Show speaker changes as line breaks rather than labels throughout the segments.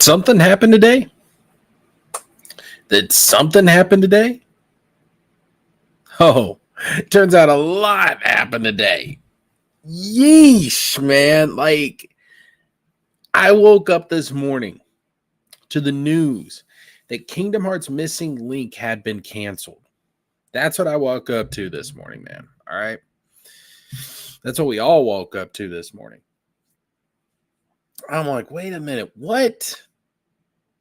Something happened today? Did something happen today? Oh, turns out a lot happened today. Yeesh, man. I woke up this morning to the news that Kingdom Hearts Missing Link had been canceled. That's what I woke up to this morning, man. All right. That's what we all woke up to this morning. I'm like, wait a minute. What?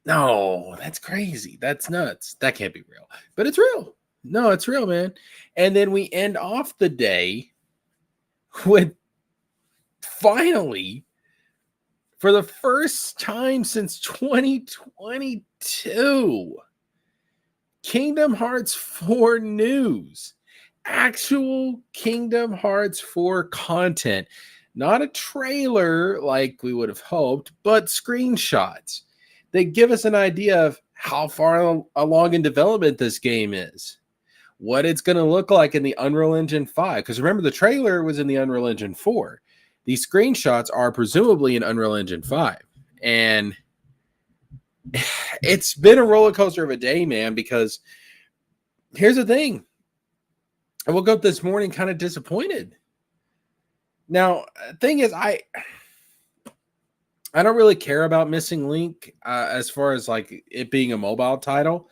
No, that's crazy. That's nuts. That can't be real. But it's real. No, it's real, man. And then we end off the day with finally, for the first time since 2022, Kingdom Hearts 4 news. Actual Kingdom Hearts 4 content. Not a trailer like we would have hoped, but screenshots. They give us an idea of how far along in development this game is, what it's going to look like in the Unreal Engine 5. Because remember, the trailer was in the Unreal Engine 4. These screenshots are presumably in Unreal Engine 5. And it's been a roller coaster of a day, man, because here's the thing. I woke up this morning kind of disappointed. Now, the thing is, I don't really care about Missing Link as far as like it being a mobile title.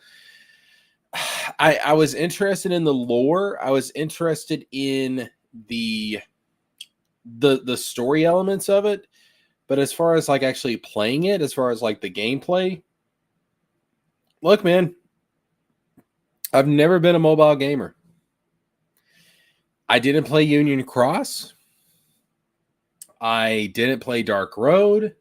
I was interested in the lore. I was interested in the story elements of it. But as far as like actually playing it, as far as like the gameplay, look, man, I've never been a mobile gamer. I didn't play Union Cross. I didn't play Dark Road.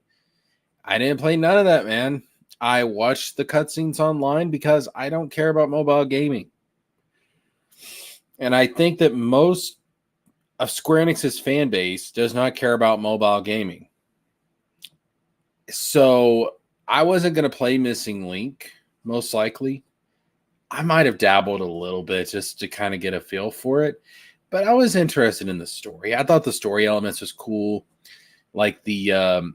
I didn't play none of that, man. I watched the cutscenes online because I don't care about mobile gaming. And I think that most of Square Enix's fan base does not care about mobile gaming. So I wasn't going to play Missing Link, most likely. I might have dabbled a little bit just to kind of get a feel for it. But I was interested in the story. I thought the story elements was cool. Like the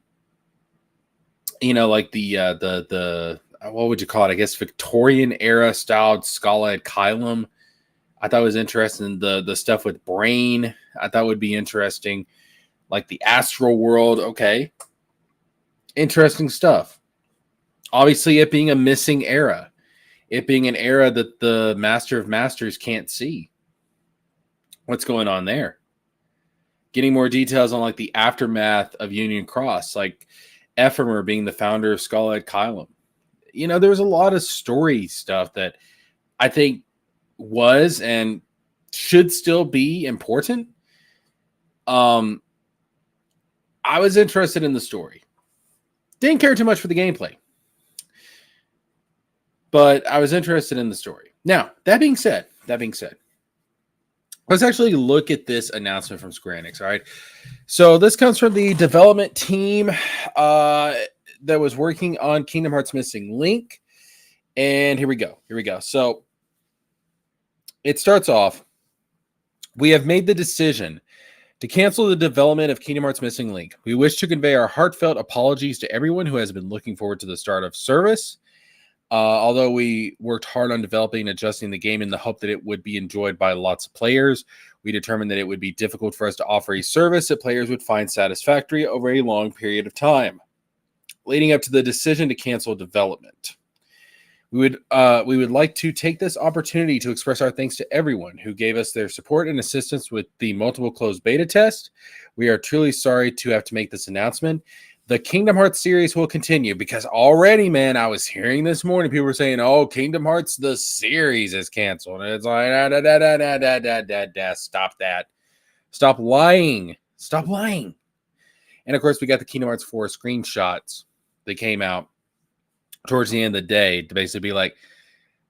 what would you call it? I guess Victorian era styled Scala Kylum. I thought it was interesting. The stuff with Brain, I thought would be interesting. Like the Astral World, okay. Interesting stuff. Obviously, it being a missing era. It being an era that the Master of Masters can't see. What's going on there? Getting more details on like the aftermath of Union Cross, like Ephemer being the founder of Scala Kylum. You know, there was a lot of story stuff that I think was and should still be important. I was interested in the story. Didn't care too much for the gameplay. But I was interested in the story. Now, that being said, let's actually look at this announcement from Square Enix, all right? So this comes from the development team that was working on Kingdom Hearts Missing Link. And here we go. So it starts off, we have made the decision to cancel the development of Kingdom Hearts Missing Link. We wish to convey our heartfelt apologies to everyone who has been looking forward to the start of service. Although we worked hard on developing and adjusting the game in the hope that it would be enjoyed by lots of players, we determined that it would be difficult for us to offer a service that players would find satisfactory over a long period of time, leading up to the decision to cancel development. We would like to take this opportunity to express our thanks to everyone who gave us their support and assistance with the multiple closed beta test. We are truly sorry to have to make this announcement. The Kingdom Hearts series will continue because already, man, I was hearing this morning, people were saying, oh, Kingdom Hearts, the series is canceled. And it's like, stop that. Stop lying. Stop lying. And of course, we got the Kingdom Hearts 4 screenshots that came out towards the end of the day to basically be like,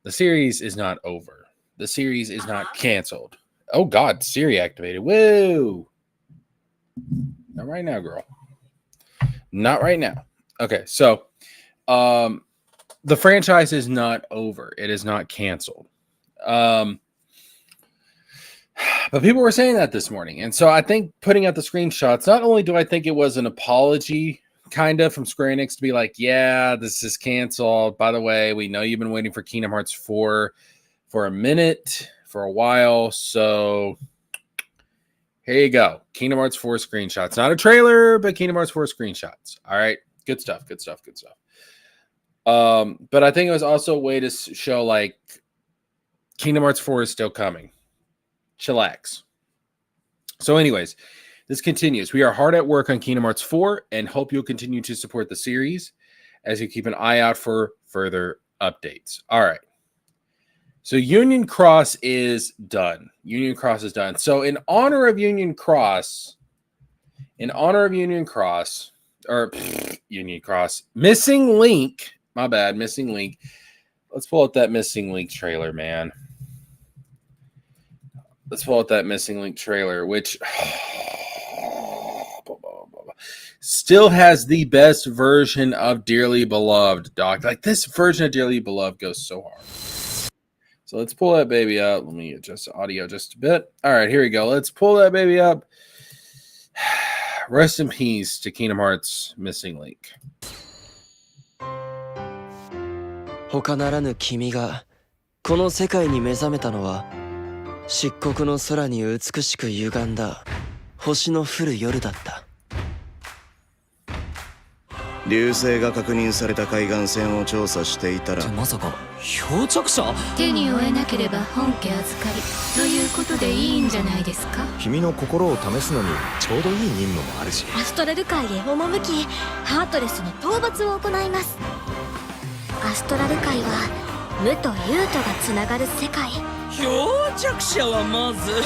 the series is not over. The series is not canceled. Oh, God, Siri activated. Whoa. Not right now, girl. Not right now. Okay, so the franchise is not over. It is not canceled. But people were saying that this morning. And so I think putting out the screenshots, not only do I think it was an apology kind of from Square Enix to be like, yeah, this is canceled. By the way, we know you've been waiting for Kingdom Hearts 4 for a minute, for a while. So here you go. Kingdom Hearts 4 screenshots. Not a trailer, but Kingdom Hearts 4 screenshots. All right. Good stuff. Good stuff. Good stuff. But I think it was also a way to show like Kingdom Hearts 4 is still coming. Chillax. So anyways, this continues. We are hard at work on Kingdom Hearts 4 and hope you'll continue to support the series as you keep an eye out for further updates. All right. So Union Cross is done. Union Cross is done. So in honor of Union Cross, Union Cross, Missing Link, my bad, Missing Link. Let's pull up that Missing Link trailer, man. Let's pull up that Missing Link trailer, which still has the best version of Dearly Beloved, dog. Like this version of Dearly Beloved goes so hard. So let's pull that baby up. Let me adjust the audio just a bit. All right, here we go. Let's pull that baby up. Rest in peace to Kingdom Hearts Missing Link.
他ならぬ君がこの世界に目覚めたのは漆黒の空に美しく歪んだ星の降る夜だった。
流星が確認された海岸線を調査していたら
まさか漂着者？
手に負えなければ本家預かりということでいいんじゃないですか。
君の心を試すのにちょうどいい任務もあるし。
アストラル界へ赴きハートレスの討伐を行います。アストラル界は無と有とがつながる世界。
漂着者はまず本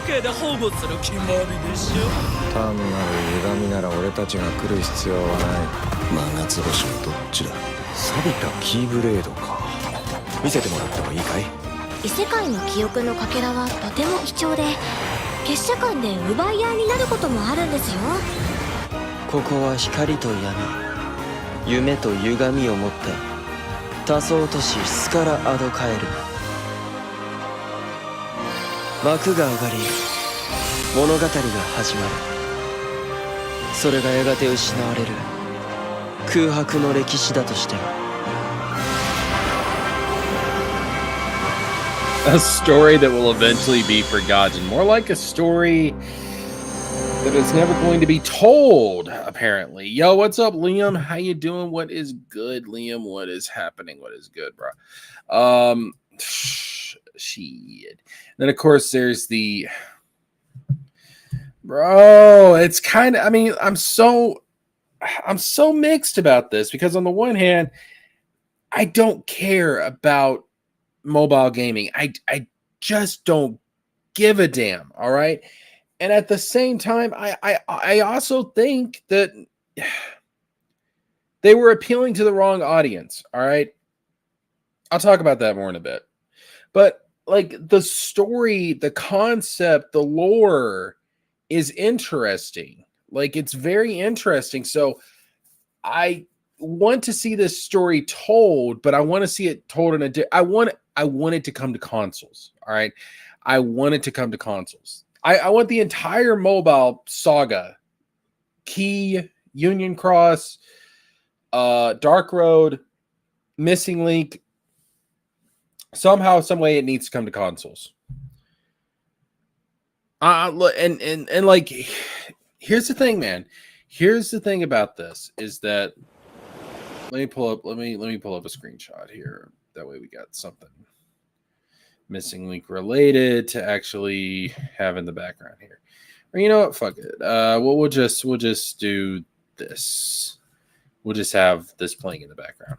家で保護する決まりでしょ。
単なる歪みなら俺たちが来る必要はない。
真夏星はどっちだ。
錆びたキーブレードか。見せてもらってもいいかい？
異世界の記憶のかけらはとても貴重で結社間で奪い合いになることもあるんですよ。
ここは光と闇、夢と歪みを持った多層都市スカラ・アドカエル。幕が上がり物語が始まる。それがやがて失われる空白の歴史だとしても。
A story that will eventually be forgotten. More like a story that is never going to be told, apparently. Yo, what's up, Liam? How you doing? What is good, Liam? What is happening? What is good, bro? Shit. Then, of course, there's the... Bro, it's kind of... I mean, I'm so mixed about this because on the one hand, I don't care about mobile gaming. I just don't give a damn, all right? And at the same time, I also think that they were appealing to the wrong audience, all right? I'll talk about that more in a bit. But like the story, the concept, the lore is interesting. Like it's very interesting. So I want to see this story told, but I want to see it told in a I want it to come to consoles. All right. I want it to come to consoles. I want the entire mobile saga, Key, Union Cross, Dark Road, Missing Link. Somehow, some way, it needs to come to consoles. And like, here's the thing, man. Here's the thing about this is that let me pull up a screenshot here. That way, we got something Missing Link related to actually have in the background here. Or you know what? Fuck it. We'll just do this. We'll just have this playing in the background.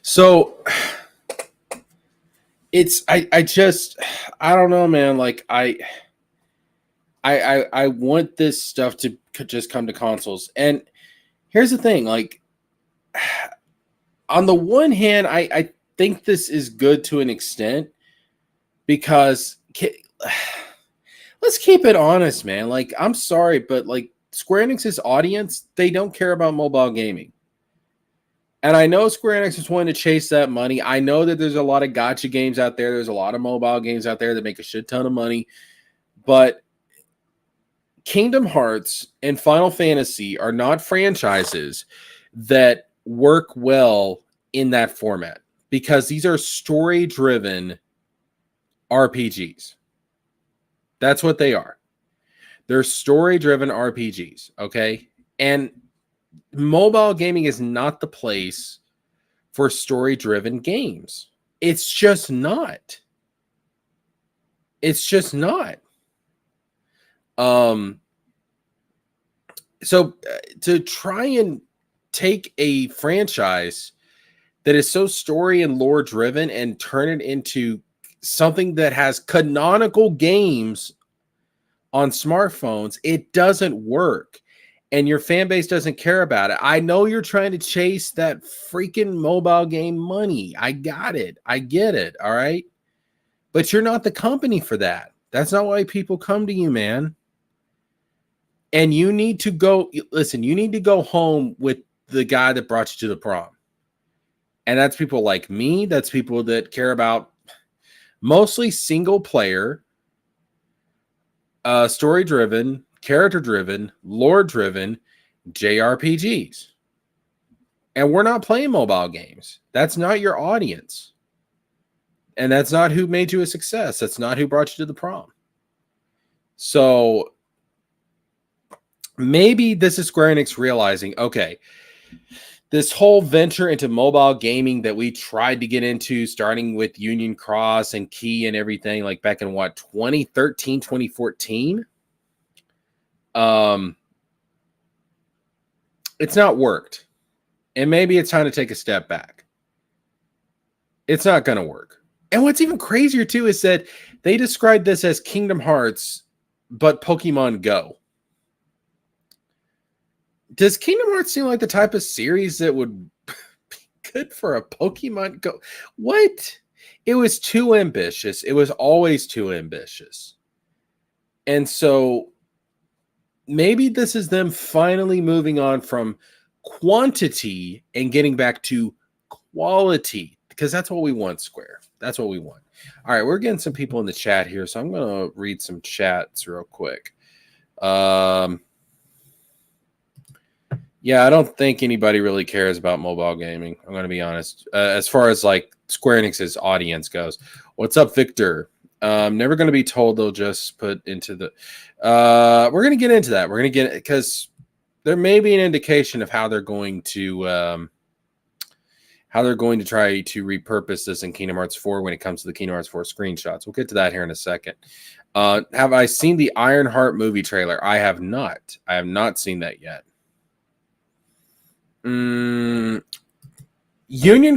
So it's I don't know, man. Like I want this stuff to just come to consoles. And here's the thing, like on the one hand, I think this is good to an extent because let's keep it honest, man. Like I'm sorry, but like Square Enix's audience, they don't care about mobile gaming. And I know Square Enix is wanting to chase that money. I know that there's a lot of gacha games out there. There's a lot of mobile games out there that make a shit ton of money. But Kingdom Hearts and Final Fantasy are not franchises that work well in that format because these are story-driven RPGs. That's what they are. They're story-driven RPGs, okay? And mobile gaming is not the place for story-driven games. It's just not. It's just not. So to try and take a franchise that is so story and lore driven and turn it into something that has canonical games on smartphones, it doesn't work. And your fan base doesn't care about it. I know you're trying to chase that freaking mobile game money. I got it. I get it. All right. But you're not the company for that. That's not why people come to you, man. And you need to go, listen, you need to go home with the guy that brought you to the prom. And that's people like me. That's people that care about mostly single player, story driven, character driven, lore driven JRPGs. And we're not playing mobile games. That's not your audience. And that's not who made you a success. That's not who brought you to the prom. So maybe this is Square Enix realizing, okay, this whole venture into mobile gaming that we tried to get into, starting with Union Cross and Key and everything, like back in what, 2013, 2014? It's not worked. And maybe it's time to take a step back. It's not going to work. And what's even crazier, too, is that they described this as Kingdom Hearts, but Pokemon Go. Does Kingdom Hearts seem like the type of series that would be good for a Pokemon Go? What? It was too ambitious. It was always too ambitious. And so maybe this is them finally moving on from quantity and getting back to quality, because that's what we want, Square. That's what we want. All right, we're getting some people in the chat here, so I'm going to read some chats real quick. Yeah, I don't think anybody really cares about mobile gaming. I'm going to be honest. As far as like Square Enix's audience goes. What's up, Victor? Never going to be told. They'll just put into the... we're going to get into that. We're going to get... Because there may be an indication of how they're going to... how they're going to try to repurpose this in Kingdom Hearts 4 when it comes to the Kingdom Hearts 4 screenshots. We'll get to that here in a second. Have I seen the Ironheart movie trailer? I have not. I have not seen that yet. Union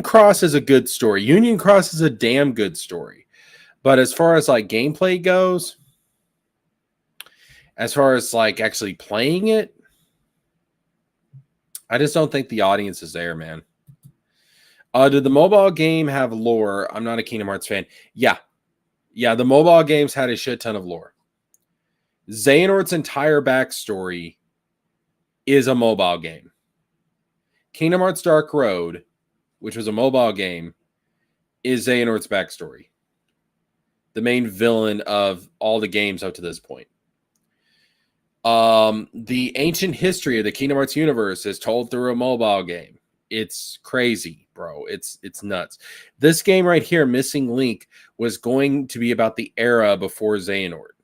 Cross is a good story. Union Cross is a damn good story. But as far as like gameplay goes, as far as like actually playing it, I just don't think the audience is there, man. Did the mobile game have lore? I'm not a Kingdom Hearts fan. Yeah, the mobile games had a shit ton of lore. Xehanort's entire backstory is a mobile game. Kingdom Hearts Dark Road, which was a mobile game, is Xehanort's backstory. The main villain of all the games up to this point. The ancient history of the Kingdom Hearts universe is told through a mobile game. It's crazy, bro. It's nuts. This game right here, Missing Link, was going to be about the era before Xehanort.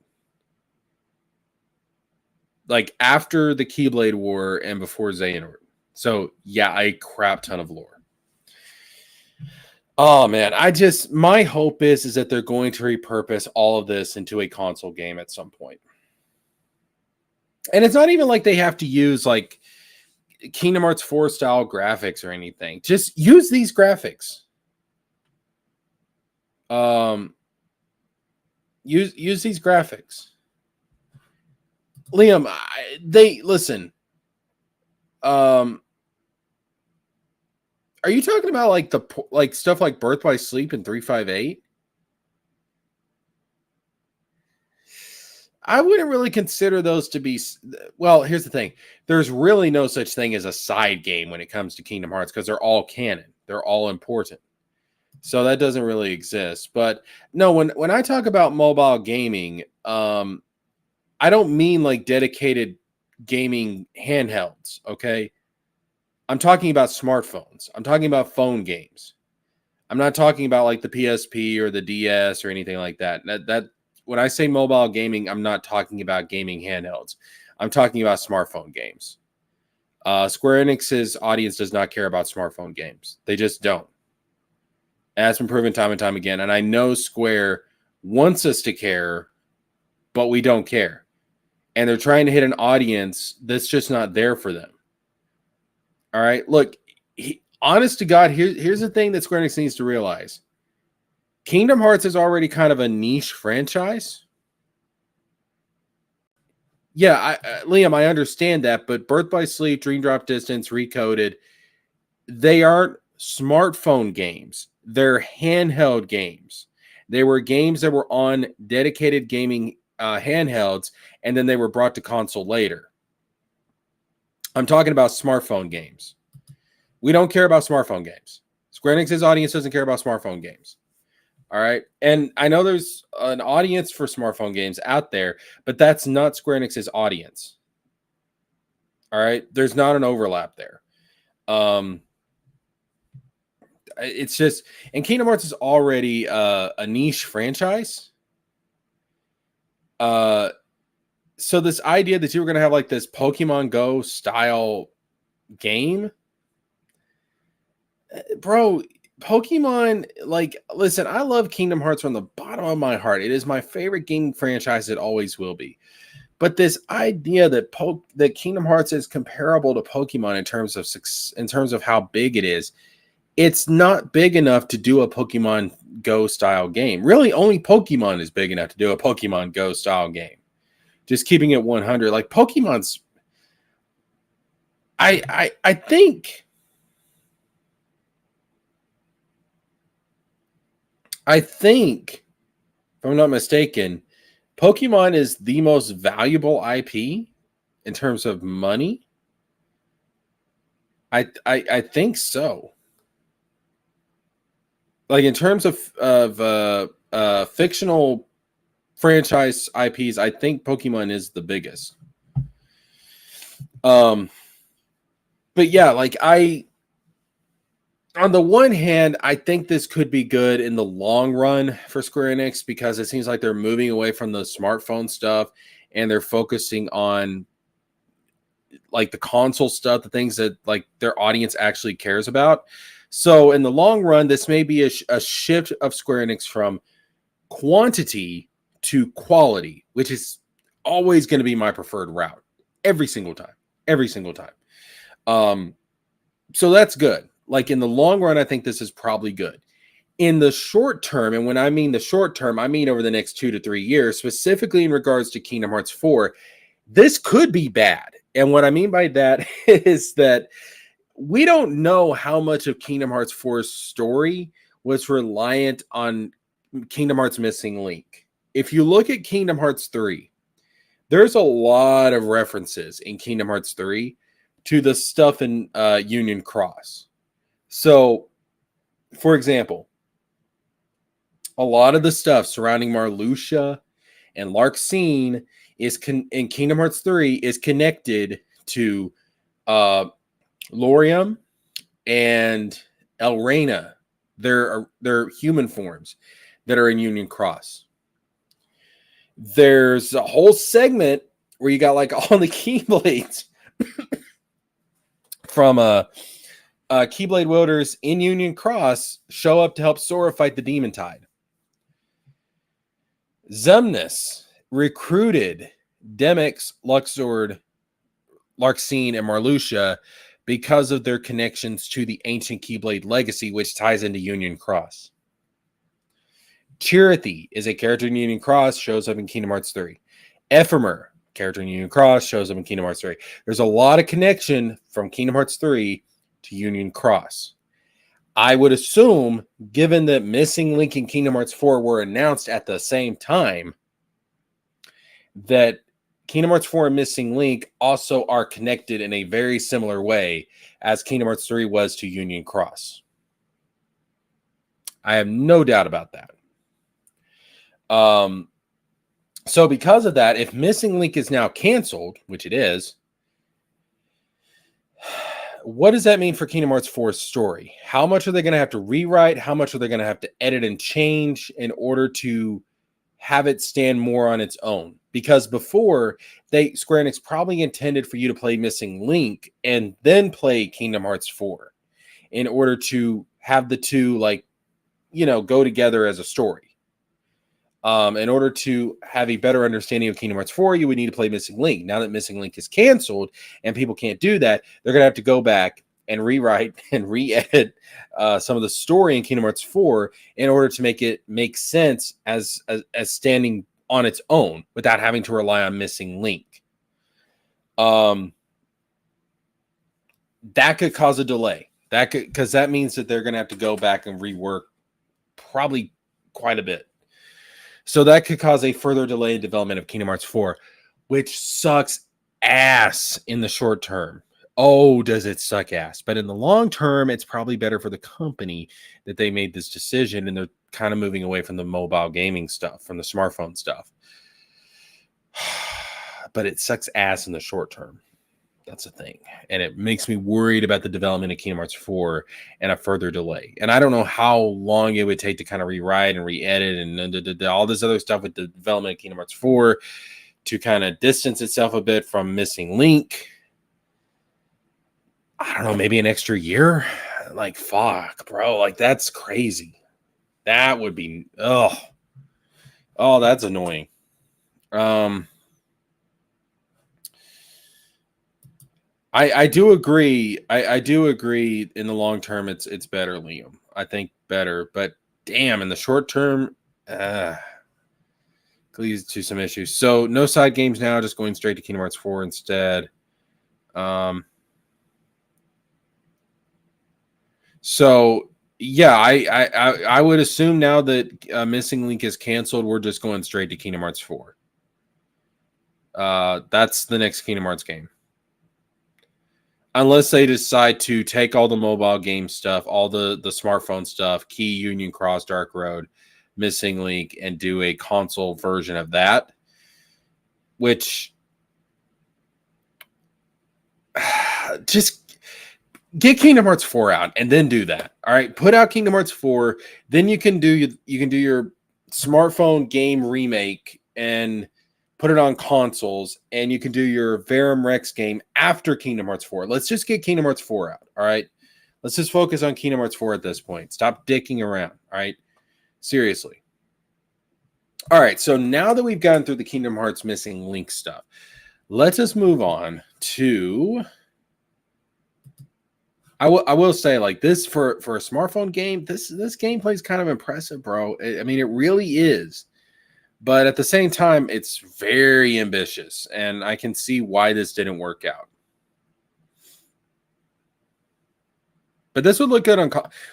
Like after the Keyblade War and before Xehanort. So, yeah, a crap ton of lore. Oh, man. My hope is that they're going to repurpose all of this into a console game at some point. And it's not even like they have to use, like, Kingdom Hearts 4 style graphics or anything. Just use these graphics. Use these graphics. Liam, listen. Are you talking about like stuff like Birth by Sleep and 358? I wouldn't really consider those to be... Well, here's the thing. There's really no such thing as a side game when it comes to Kingdom Hearts because they're all canon. They're all important. So that doesn't really exist. But no, when I talk about mobile gaming, I I don't mean like dedicated gaming handhelds, okay? I'm talking about smartphones. I'm talking about phone games. I'm not talking about like the PSP or the DS or anything like that. That when I say mobile gaming, I'm not talking about gaming handhelds. I'm talking about smartphone games. Square Enix's audience does not care about smartphone games. They just don't. And that's been proven time and time again. And I know Square wants us to care, but we don't care. And they're trying to hit an audience that's just not there for them. All right. Look, honest to God, here's the thing that Square Enix needs to realize. Kingdom Hearts is already kind of a niche franchise. Yeah, Liam, I understand that, but Birth by Sleep, Dream Drop Distance, Recoded, they aren't smartphone games. They're handheld games. They were games that were on dedicated gaming handhelds, and then they were brought to console later. I'm talking about smartphone games. We don't care about smartphone games. Square Enix's audience doesn't care about smartphone games. All right. And I know there's an audience for smartphone games out there, but that's not Square Enix's audience. All right. There's not an overlap there. It's just, and Kingdom Hearts is already a niche franchise. So this idea that you were going to have like this Pokemon Go style game, bro, Pokemon, like, listen, I love Kingdom Hearts from the bottom of my heart. It is my favorite gaming franchise. It always will be. But this idea that that Kingdom Hearts is comparable to Pokemon in terms of how big it is, it's not big enough to do a Pokemon Go style game. Really, only Pokemon is big enough to do a Pokemon Go style game. Just keeping it 100, like Pokemon's. I think. If I'm not mistaken, Pokemon is the most valuable IP in terms of money. I think so. Like in terms of fictional franchise IPs, I think Pokemon is the biggest. But yeah, like on the one hand, I think this could be good in the long run for Square Enix because it seems like they're moving away from the smartphone stuff and they're focusing on like the console stuff, the things that like their audience actually cares about. So in the long run, this may be a shift of Square Enix from quantity to quality, which is always going to be my preferred route every single time. So that's good. Like in the long run, I think this is probably good. In the short term, and when I mean the short term, I mean over the next 2 to 3 years, specifically in regards to Kingdom Hearts 4, this could be bad. And what I mean by that is that we don't know how much of Kingdom Hearts 4's story was reliant on Kingdom Hearts Missing Link. If you look at Kingdom Hearts 3, there's a lot of references in Kingdom Hearts 3 to the stuff in Union Cross. So, for example, a lot of the stuff surrounding Marluxia and Larxene in Kingdom Hearts 3 is connected to Lorium and Elrena. They're human forms that are in Union Cross. There's a whole segment where you got like all the Keyblades from Keyblade wielders in Union Cross show up to help Sora fight the Demon Tide. Xemnas recruited Demyx, Luxord, Larxene, and Marluxia because of their connections to the ancient Keyblade legacy, which ties into Union Cross. Chirithy is a character in Union Cross, shows up in Kingdom Hearts 3. Ephemer, character in Union Cross, shows up in Kingdom Hearts 3. There's a lot of connection from Kingdom Hearts 3 to Union Cross. I would assume, given that Missing Link and Kingdom Hearts 4 were announced at the same time, that Kingdom Hearts 4 and Missing Link also are connected in a very similar way as Kingdom Hearts 3 was to Union Cross. I have no doubt about that. So because of that, if Missing Link is now canceled, which it is, what does that mean for Kingdom Hearts 4's story? How much are they going to have to rewrite? How much are they going to have to edit and change in order to have it stand more on its own? Because before, Square Enix probably intended for you to play Missing Link and then play Kingdom Hearts 4 in order to have the two, like, go together as a story. In order to have a better understanding of Kingdom Hearts 4, you would need to play Missing Link. Now that Missing Link is canceled and people can't do that, they're going to have to go back and rewrite and re-edit some of the story in Kingdom Hearts 4 in order to make it make sense as standing on its own without having to rely on Missing Link. That could cause a delay. Because that means that they're going to have to go back and rework probably quite a bit. So that could cause a further delay in development of Kingdom Hearts 4, which sucks ass in the short term. Oh, does it suck ass? But in the long term, it's probably better for the company that they made this decision, and they're kind of moving away from the mobile gaming stuff, from the smartphone stuff. But it sucks ass in the short term. That's the thing. And it makes me worried about the development of Kingdom Hearts 4 and a further delay. And I don't know how long it would take to kind of rewrite and re-edit and all this other stuff with the development of Kingdom Hearts 4 to kind of distance itself a bit from Missing Link. I don't know, maybe an extra year? Like, fuck, bro. Like, that's crazy. That would be, oh, that's annoying. I do agree. I do agree in the long term it's better, Liam. I think better, but damn, in the short term, leads to some issues. So no side games now, just going straight to Kingdom Hearts 4 instead. So yeah, I would assume now that Missing Link is canceled, we're just going straight to Kingdom Hearts 4. That's the next Kingdom Hearts game. Unless they decide to take all the mobile game stuff, all the smartphone stuff, Key, Union Cross, Dark Road, Missing Link, and do a console version of that, which just get Kingdom Hearts 4 out and then do that. All right, put out Kingdom Hearts 4, then you can do your smartphone game remake and put it on consoles, and you can do your Verum Rex game after Kingdom Hearts 4. Let's just get Kingdom Hearts 4 out, all right? Let's just focus on Kingdom Hearts 4 at this point. Stop dicking around, all right? Seriously. All right, so now that we've gotten through the Kingdom Hearts Missing Link stuff, let us move on to... I will say, like, this for a smartphone game, this gameplay is kind of impressive, bro. I mean, it really is. But at the same time, it's very ambitious, and I can see why this didn't work out. But this would look good on...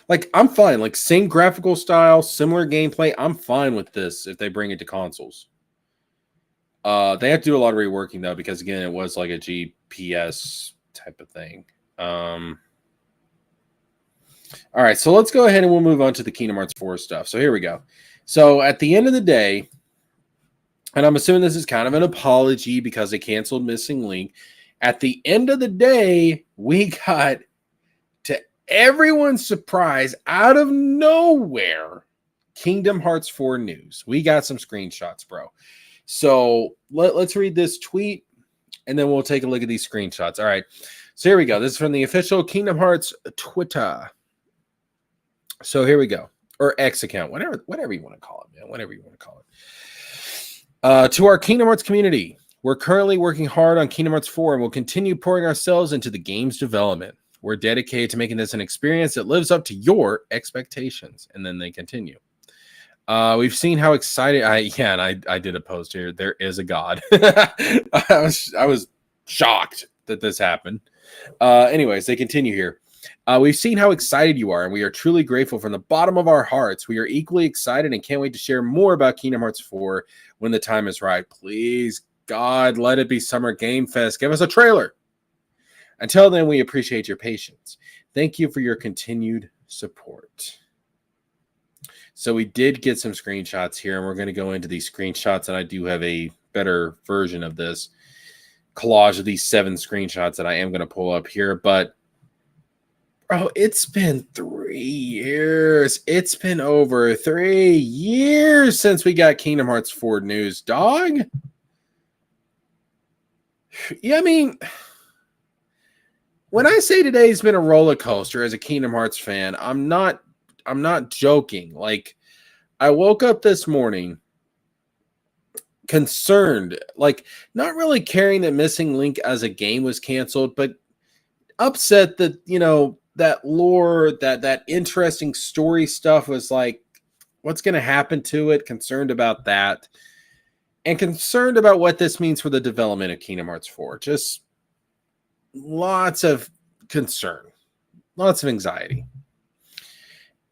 Like, I'm fine. Like, same graphical style, similar gameplay. I'm fine with this if they bring it to consoles. They have to do a lot of reworking, though, because, again, it was like a GPS type of thing. All right, so let's go ahead and we'll move on to the Kingdom Hearts 4 stuff. So here we go. So at the end of the day... And I'm assuming this is kind of an apology because they canceled Missing Link. At the end of the day, we got, to everyone's surprise, out of nowhere, Kingdom Hearts 4 news. We got some screenshots, bro. So let's read this tweet, and then we'll take a look at these screenshots. All right. So here we go. This is from the official Kingdom Hearts Twitter. So here we go. Or X account, whatever you want to call it, man. Whatever you want to call it. To our Kingdom Hearts community, we're currently working hard on Kingdom Hearts 4 and will continue pouring ourselves into the game's development. We're dedicated to making this an experience that lives up to your expectations. And then they continue. We've seen how excited I did a post here. There is a God. I was shocked that this happened. Anyways, they continue here. We've seen how excited you are, and we are truly grateful from the bottom of our hearts. We are equally excited and can't wait to share more about Kingdom Hearts 4 when the time is right. Please, God, let it be Summer Game Fest. Give us a trailer. Until then, we appreciate your patience. Thank you for your continued support. So we did get some screenshots here, and we're going to go into these screenshots, and I do have a better version of this collage of these 7 screenshots that I am going to pull up here. But, bro, it's been 3 years. It's been over 3 years since we got Kingdom Hearts 4 news, dog. Yeah, I mean, when I say today's been a roller coaster as a Kingdom Hearts fan, I'm not joking. Like, I woke up this morning concerned, like, not really caring that Missing Link as a game was canceled, but upset that, you know, that lore, that interesting story stuff was like, what's going to happen to it? Concerned about that. And concerned about what this means for the development of Kingdom Hearts 4. Just lots of concern, lots of anxiety.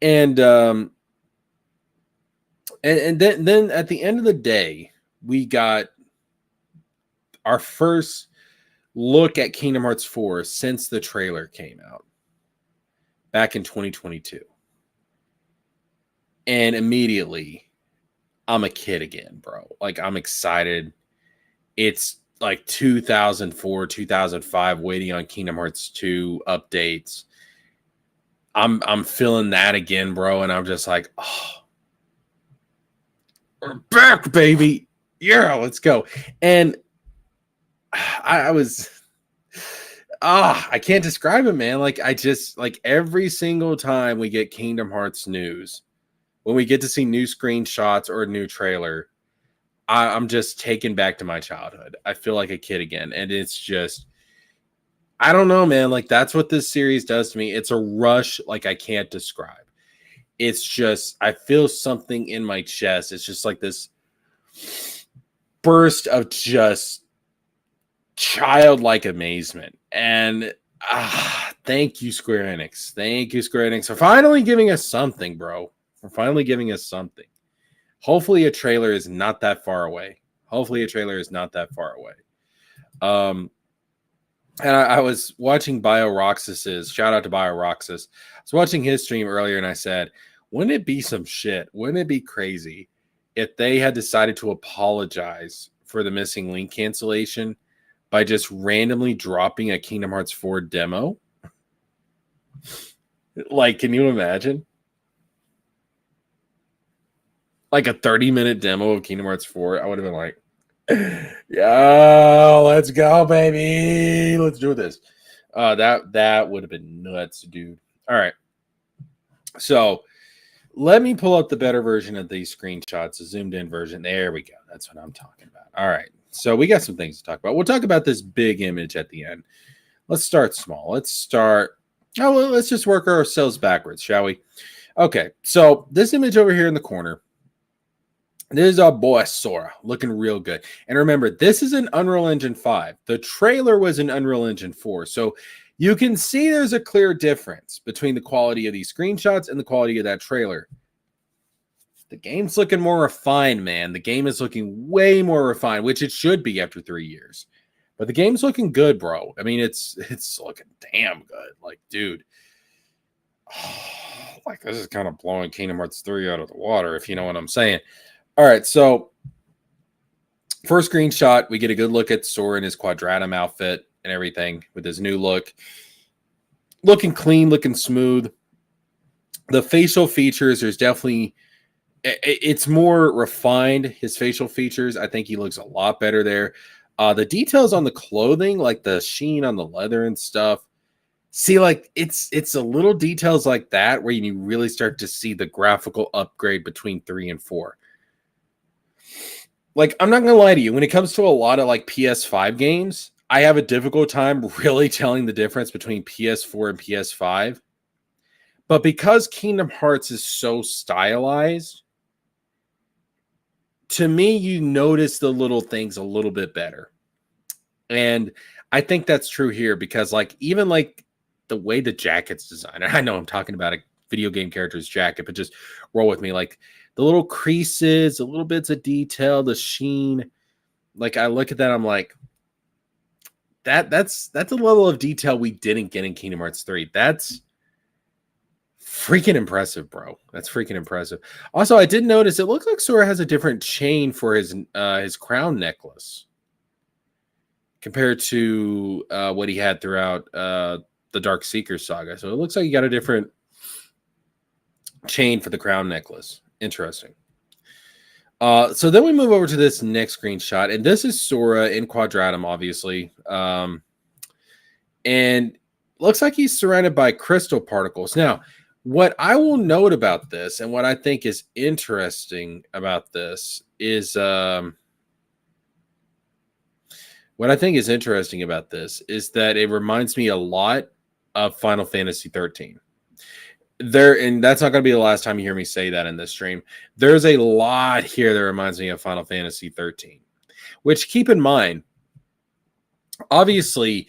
And then at the end of the day, we got our first look at Kingdom Hearts 4 since the trailer came out back in 2022. And immediately, I'm a kid again, bro. Like, I'm excited. It's like 2004, 2005, waiting on Kingdom Hearts 2 updates. I'm feeling that again, bro. And I'm just like, oh, we're back, baby. Yeah, let's go. And I was, I can't describe it, man. Like, I just, like, every single time we get Kingdom Hearts news, when we get to see new screenshots or a new trailer, I'm just taken back to my childhood. I feel like a kid again. And it's just, I don't know, man. Like, that's what this series does to me. It's a rush like I can't describe. It's just, I feel something in my chest. It's just like this burst of just childlike amazement. And thank you, Square Enix. Thank you, Square Enix, for finally giving us something, bro. For finally giving us something. Hopefully a trailer is not that far away. And I was watching BioRoxas's, shout out to BioRoxas. I was watching his stream earlier and I said, wouldn't it be some shit? Wouldn't it be crazy if they had decided to apologize for the Missing Link cancellation by just randomly dropping a Kingdom Hearts 4 demo? Like, can you imagine? Like a 30-minute demo of Kingdom Hearts 4, I would have been like, yo, let's go, baby. Let's do this. That would have been nuts, dude. All right. So let me pull up the better version of these screenshots, a zoomed in version. There we go. That's what I'm talking about. All right. So we got some things to talk about. We'll talk about this big image at the end. Let's start small. Let's just work ourselves backwards, shall we? Okay. So this image over here in the corner, this is our boy Sora looking real good. And remember, this is an Unreal Engine 5. The trailer was an Unreal Engine 4. So you can see there's a clear difference between the quality of these screenshots and the quality of that trailer. The game's looking more refined, man. The game is looking way more refined, which it should be after 3 years. But the game's looking good, bro. I mean, it's looking damn good. Like, dude. Like, this is kind of blowing Kingdom Hearts 3 out of the water, if you know what I'm saying. All right, so first screenshot, we get a good look at Sora in his Quadratum outfit and everything with his new look. Looking clean, looking smooth. The facial features, there's definitely, it's more refined, his facial features. I think he looks a lot better there. The details on the clothing, like the sheen on the leather and stuff. See, like, it's a little details like that where you really start to see the graphical upgrade between 3 and 4. Like, I'm not going to lie to you. When it comes to a lot of, like, PS5 games, I have a difficult time really telling the difference between PS4 and PS5. But because Kingdom Hearts is so stylized, to me, you notice the little things a little bit better. And I think that's true here because, like, even, like, the way the jacket's designed. I know I'm talking about a video game character's jacket, but just roll with me. Like, the little creases, the little bits of detail, the sheen. Like, I look at that, I'm like, that's a level of detail we didn't get in Kingdom Hearts 3. That's Freaking impressive, bro. That's freaking impressive. Also, I did notice it looks like Sora has a different chain for his crown necklace compared to what he had throughout the Dark Seeker saga. So it looks like he got a different chain for the crown necklace. Interesting. So then we move over to this next screenshot, and this is Sora in Quadratum, obviously. And looks like he's surrounded by crystal particles. Now, what I will note about this, and what I think is interesting about this, is that it reminds me a lot of Final Fantasy 13. And that's not going to be the last time you hear me say that in this stream. There's a lot here that reminds me of Final Fantasy 13, which, keep in mind, obviously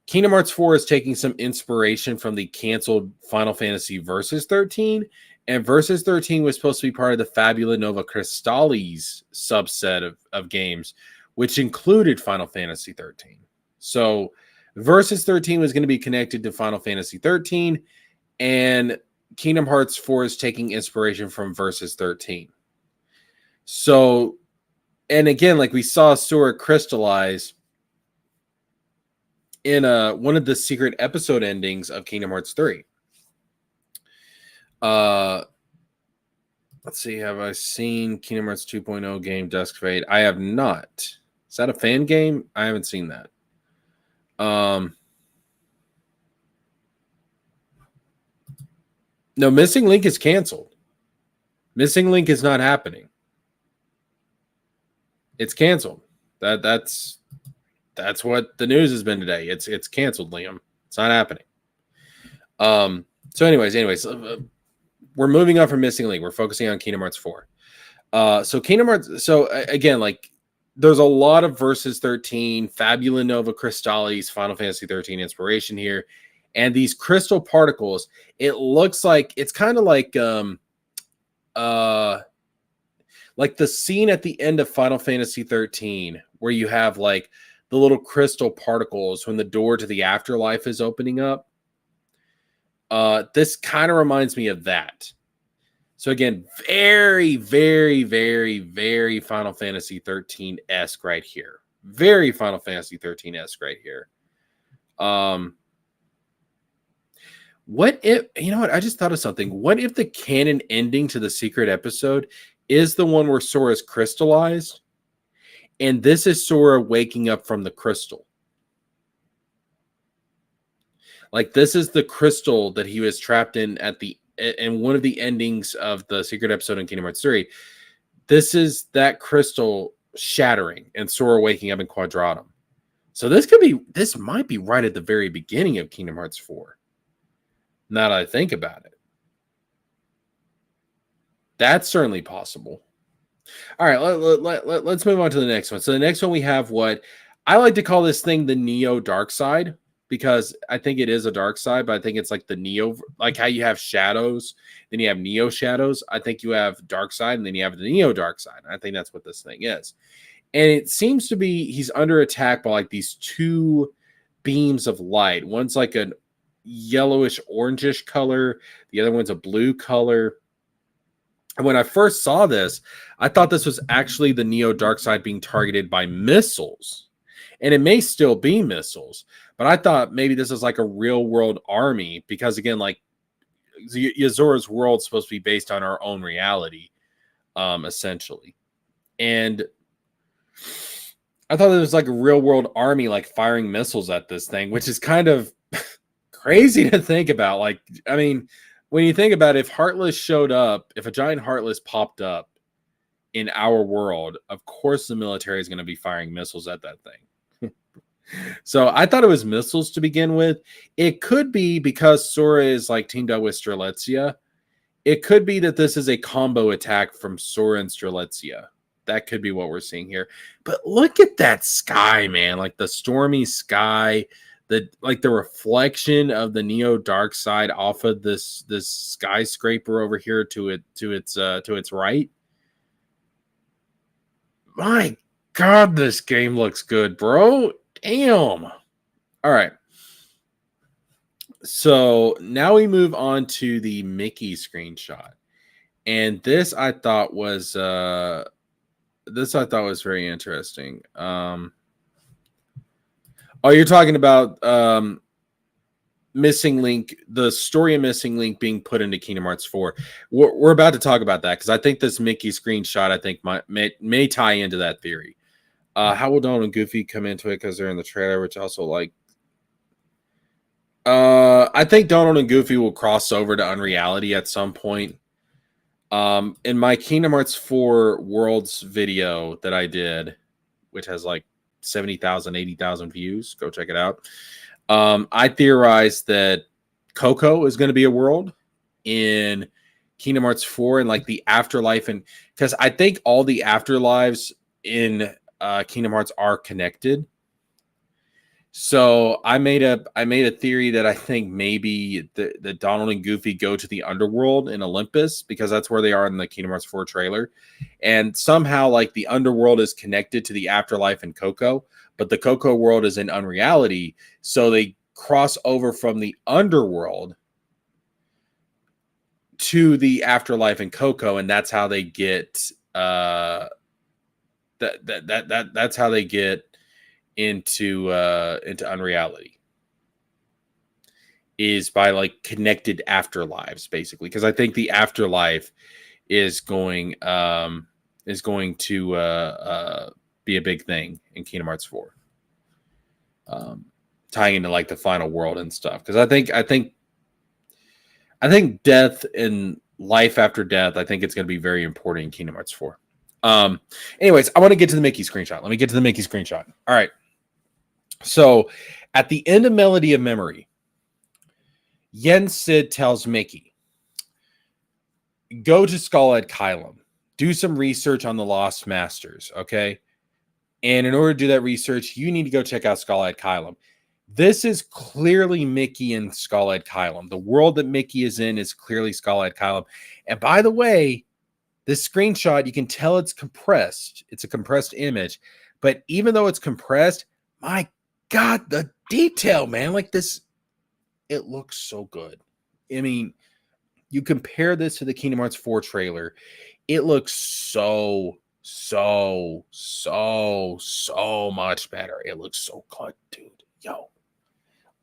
Kingdom Hearts 4 is taking some inspiration from the canceled Final Fantasy Versus 13, and Versus 13 was supposed to be part of the Fabula Nova Crystallis subset of games, which included Final Fantasy 13. So Versus 13 was going to be connected to Final Fantasy 13, and Kingdom Hearts 4 is taking inspiration from Versus 13. So, and again, like we saw Sora crystallize in one of the secret episode endings of Kingdom Hearts 3. Let's see, have I seen Kingdom Hearts 2.0 game Dusk Fade? I have not. Is that a fan game? I haven't seen that. No, Missing Link is canceled. Missing Link is not happening. It's canceled. That's what the news has been today. It's canceled, Liam. It's not happening. So anyways, we're moving on from Missing Link. We're focusing on Kingdom Hearts 4. So Kingdom Hearts. So again, like there's a lot of Versus 13, Fabula Nova Crystallis, Final Fantasy 13 inspiration here. And these crystal particles, it looks like it's kind of like the scene at the end of Final Fantasy 13 where you have like the little crystal particles when the door to the afterlife is opening up. This kind of reminds me of that. So again, very, very, very, very Final Fantasy 13-esque right here. Very Final Fantasy 13-esque right here. What if, you know what? I just thought of something. What if the canon ending to the secret episode is the one where Sora's crystallized, and this is Sora waking up from the crystal? Like this is the crystal that he was trapped in in one of the endings of the secret episode in Kingdom Hearts 3. This is that crystal shattering and Sora waking up in Quadratum. So this might be right at the very beginning of Kingdom Hearts 4. Now that I think about it, that's certainly possible. All right, let's move on to the next one. So the next one we have what I like to call this thing the Neo Dark Side, because I think it is a dark side, but I think it's like the Neo, like how you have shadows, then you have Neo shadows. I think you have dark side, and then you have the Neo dark side. I think that's what this thing is. And it seems to be he's under attack by like these two beams of light. One's like an yellowish orangish color, the other one's a blue color. And when I first saw this, I thought this was actually the Neo dark side being targeted by missiles, and it may still be missiles, but I thought maybe this is like a real world army, because again, like Yazora's world is supposed to be based on our own reality, essentially. And I thought it was like a real world army, like firing missiles at this thing, which is kind of crazy to think about. Like, I mean, when you think about it, if Heartless showed up, if a giant Heartless popped up in our world, of course the military is going to be firing missiles at that thing. So I thought it was missiles to begin with. It could be because Sora is like teamed up with Strelitzia. It could be that this is a combo attack from Sora and Strelitzia. That could be what we're seeing here. But look at that sky, man. Like the stormy sky, the reflection of the Neo dark side off of this skyscraper over here to its right. My God, this game looks good, bro. Damn. All right. So now we move on to the Mickey screenshot. And this I thought was very interesting. You're talking about Missing Link, the story of Missing Link being put into Kingdom Hearts 4. We're about to talk about that because I think this Mickey screenshot may tie into that theory. How will Donald and Goofy come into it because they're in the trailer, which also like. I think Donald and Goofy will cross over to Unreality at some point. In my Kingdom Hearts 4 Worlds video that I did, which has like 70,000, 80,000 views, go check it out. I theorized that Coco is going to be a world in Kingdom Hearts 4 and like the afterlife, and because I think all the afterlives in Kingdom Hearts are connected. So I made a theory that I think maybe the Donald and Goofy go to the underworld in Olympus because that's where they are in the Kingdom Hearts 4 trailer. And somehow like the underworld is connected to the afterlife in Coco, but the Coco world is in Unreality. So they cross over from the underworld to the afterlife in Coco, and that's how they get that's how they get into Unreality, is by like connected afterlives basically, because I think the afterlife is going to be a big thing in Kingdom Hearts 4, tying into like the final world and stuff, because I think death and life after death, I think it's going to be very important in Kingdom Hearts 4. Anyways, I want to get to the Mickey screenshot. Let me get to the Mickey screenshot. All right. So at the end of Melody of Memory, Yen Sid tells Mickey, go to Skull-Head Kylum, do some research on the Lost Masters, okay? And in order to do that research, you need to go check out Skull-Head Kylum. This is clearly Mickey and Skull-Head Kylum. The world that Mickey is in is clearly Skull-Head Kylum. And by the way, this screenshot, you can tell it's compressed. It's a compressed image. But even though it's compressed, my God, the detail, man, like this, it looks so good. I mean, you compare this to the Kingdom Hearts 4 trailer, it looks so much better. It looks so good, dude. Yo,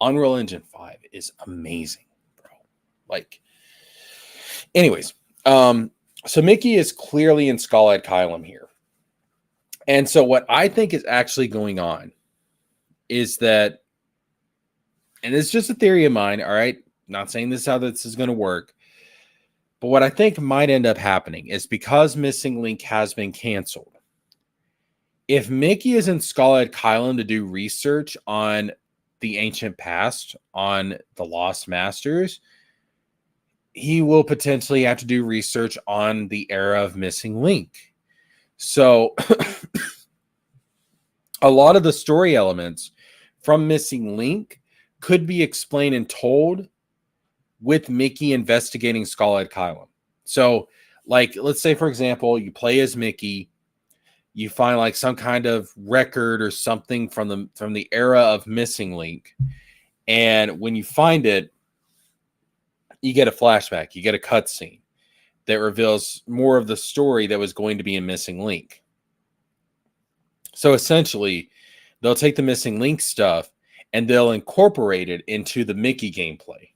Unreal Engine 5 is amazing, bro. Like, anyways, so Mickey is clearly in Skull-Head Kylum here. And so what I think is actually going on is that, and it's just a theory of mine, all right? Not saying this is how this is going to work, but what I think might end up happening is because Missing Link has been canceled, if Mickey is in Skull-Head Kylum to do research on the ancient past, on the Lost Masters, he will potentially have to do research on the era of Missing Link. So a lot of the story elements from Missing Link could be explained and told with Mickey investigating Skull-Head Kylum. So, like, let's say, for example, you play as Mickey, you find like some kind of record or something from the era of Missing Link, and when you find it, you get a flashback, you get a cutscene that reveals more of the story that was going to be in Missing Link. So essentially, they'll take the Missing Link stuff and they'll incorporate it into the Mickey gameplay.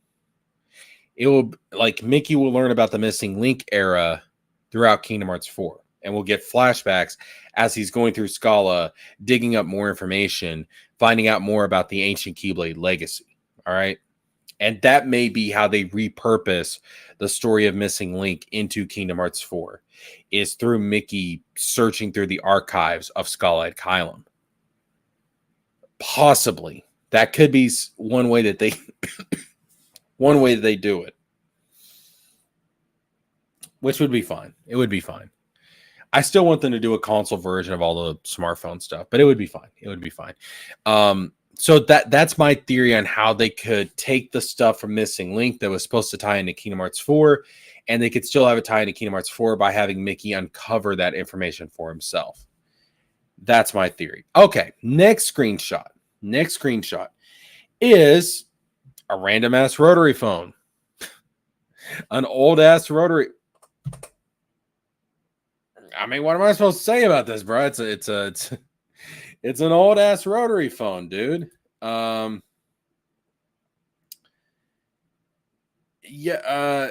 It will, like, Mickey will learn about the Missing Link era throughout Kingdom Hearts 4, and we'll get flashbacks as he's going through Scala, digging up more information, finding out more about the ancient Keyblade legacy. All right. And that may be how they repurpose the story of Missing Link into Kingdom Hearts 4, is through Mickey searching through the archives of Skull-Head Kylum. Possibly. That could be one way that they do it. Which would be fine. It would be fine. I still want them to do a console version of all the smartphone stuff, but it would be fine. It would be fine. So that's my theory on how they could take the stuff from Missing Link that was supposed to tie into Kingdom Hearts 4, and they could still have it tie into Kingdom Hearts 4 by having Mickey uncover that information for himself. That's my theory. Okay, next screenshot. Next screenshot is A random ass rotary phone. An old ass rotary. I mean, what am I supposed to say about this, bro? It's an old ass rotary phone, dude. Yeah,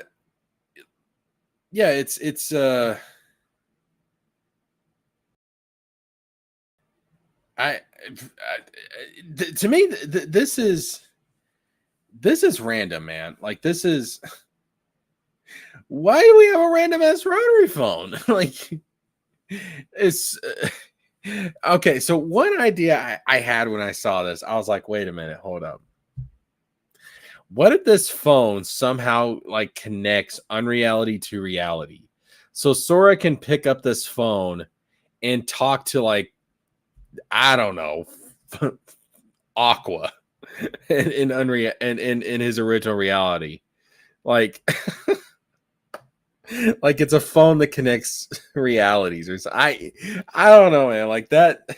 yeah, I to me this is random, man. Like this is why do we have a random ass rotary phone? Like it's okay. So one idea I had when I saw this, I was like, wait a minute, hold up. What if this phone somehow like connects unreality to reality? So Sora can pick up this phone and talk to like, I don't know, Aqua in Unreal and in his original reality. Like like it's a phone that connects realities or so. I don't know, man. Like that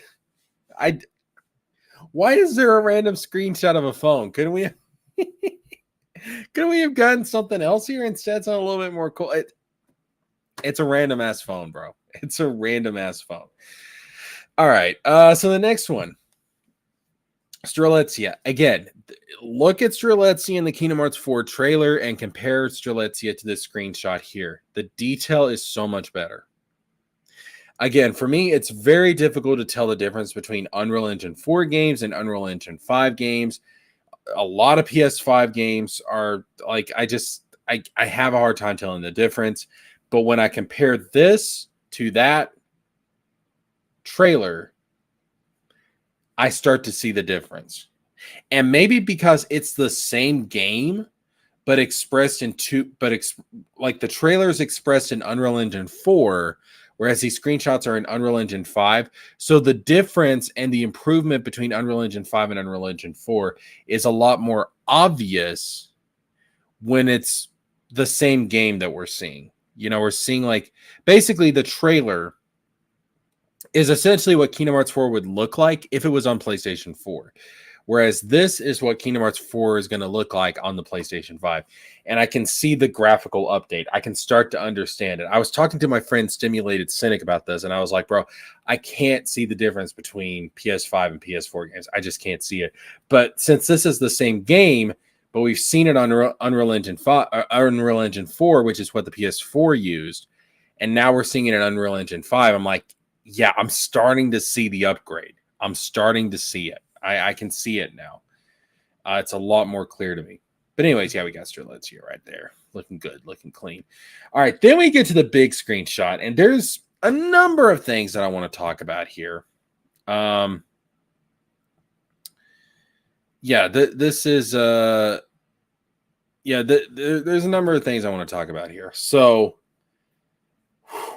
I why is there a random screenshot of a phone? Couldn't we have gotten something else here instead? Something a little bit more cool. It's a random ass phone, bro. It's a random ass phone. All right. So the next one. Strelitzia. Again, look at Strelitzia in the Kingdom Hearts 4 trailer and compare Strelitzia to this screenshot here. The detail is so much better. Again, for me, it's very difficult to tell the difference between Unreal Engine 4 games and Unreal Engine 5 games. A lot of PS5 games are like, I have a hard time telling the difference. But when I compare this to that trailer, I start to see the difference. And maybe because it's the same game, but expressed in like the trailer is expressed in Unreal Engine 4, whereas these screenshots are in Unreal Engine 5. So the difference and the improvement between Unreal Engine 5 and Unreal Engine 4 is a lot more obvious when it's the same game that we're seeing. You know, we're seeing like basically the trailer is essentially what Kingdom Hearts 4 would look like if it was on PlayStation 4. Whereas this is what Kingdom Hearts 4 is going to look like on the PlayStation 5. And I can see the graphical update. I can start to understand it. I was talking to my friend Stimulated Cynic about this, and I was like, bro, I can't see the difference between PS5 and PS4 games. I just can't see it. But since this is the same game, but we've seen it on Unreal Engine 5, Unreal Engine 4, which is what the PS4 used, and now we're seeing it in Unreal Engine 5, I'm like, yeah, I'm starting to see the upgrade. I'm starting to see it. I can see it now. It's a lot more clear to me. But anyways, yeah, we got Strelitzia right there. Looking good, looking clean. All right, then we get to the big screenshot, and there's a number of things that I want to talk about here. Yeah, this is there's a number of things I want to talk about here. So,